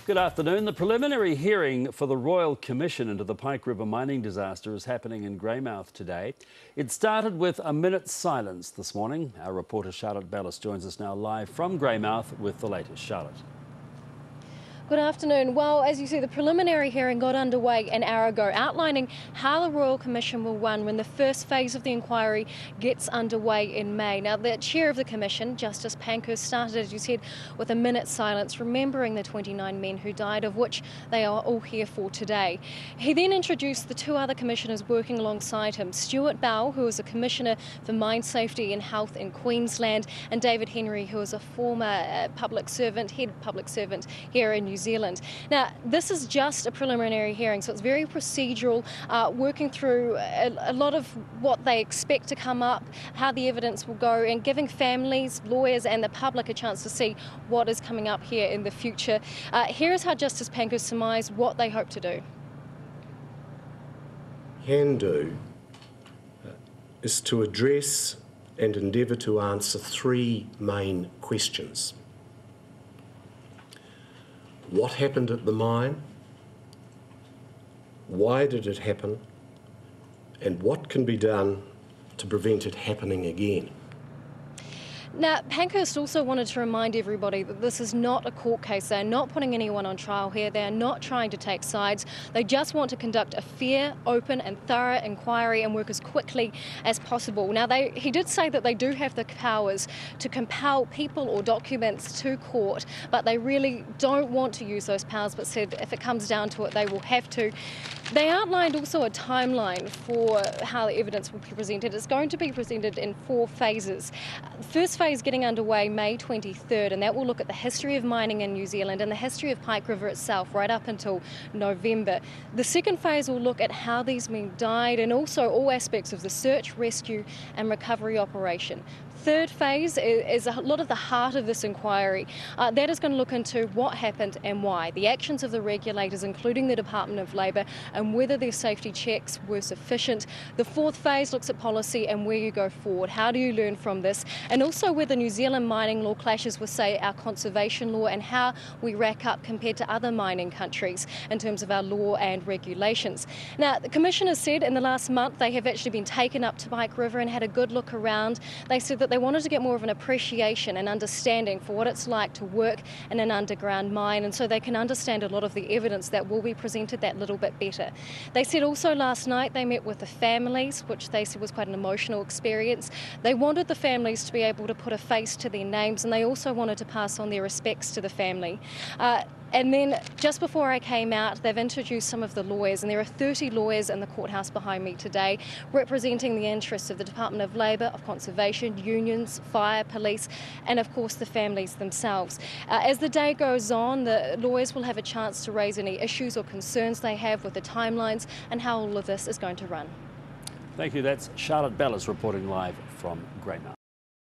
Good afternoon. The preliminary hearing for the Royal Commission into the Pike River mining disaster is happening in Greymouth today. It started with a minute's silence this morning. Our reporter Charlotte Bellis joins us now live from Greymouth with the latest. Charlotte. Good afternoon. Well, as you see, the preliminary hearing got underway an hour ago, outlining how the Royal Commission will run when the first phase of the inquiry gets underway in May. Now, the chair of the Commission, Justice Pankhurst, started, as you said, with a minute's silence, remembering the 29 men who died, of which they are all here for today. He then introduced the two other commissioners working alongside him, Stuart Bowell, who is a Commissioner for Mine Safety and Health in Queensland, and David Henry, who is a former head public servant here in New Zealand. Now, this is just a preliminary hearing, so it's very procedural, working through a lot of what they expect to come up, how the evidence will go, and giving families, lawyers and the public a chance to see what is coming up here in the future. Here is how Justice Pankhurst surmised what they hope to do. Can do is to address and endeavour to answer three main questions. What happened at the mine? Why did it happen? And what can be done to prevent it happening again? Now, Pankhurst also wanted to remind everybody that this is not a court case. They're not putting anyone on trial here. They're not trying to take sides. They just want to conduct a fair, open and thorough inquiry and work as quickly as possible. Now, he did say that they do have the powers to compel people or documents to court, but they really don't want to use those powers, but said if it comes down to it, they will have to. They outlined also a timeline for how the evidence will be presented. It's going to be presented in 4 phases. The first phase getting underway May 23rd, and that will look at the history of mining in New Zealand and the history of Pike River itself right up until November. The second phase will look at how these men died and also all aspects of the search, rescue and recovery operation. Third phase is a lot of the heart of this inquiry. That is going to look into what happened and why, the actions of the regulators, including the Department of Labour, and whether their safety checks were sufficient. The fourth phase looks at policy and where you go forward. How do you learn from this? And also whether New Zealand mining law clashes with, say, our conservation law and how we rack up compared to other mining countries in terms of our law and regulations. Now, the Commissioner said in the last month they have actually been taken up to Pike River and had a good look around. They said that they wanted to get more of an appreciation and understanding for what it's like to work in an underground mine, and so they can understand a lot of the evidence that will be presented that little bit better. They said also last night they met with the families, which they said was quite an emotional experience. They wanted the families to be able to put a face to their names, and they also wanted to pass on their respects to the family. And then just before I came out, they've introduced some of the lawyers, and there are 30 lawyers in the courthouse behind me today representing the interests of the Department of Labour, of Conservation, unions, fire, police, and of course the families themselves. As the day goes on, the lawyers will have a chance to raise any issues or concerns they have with the timelines and how all of this is going to run. Thank you. That's Charlotte Bellis reporting live from Greymouth.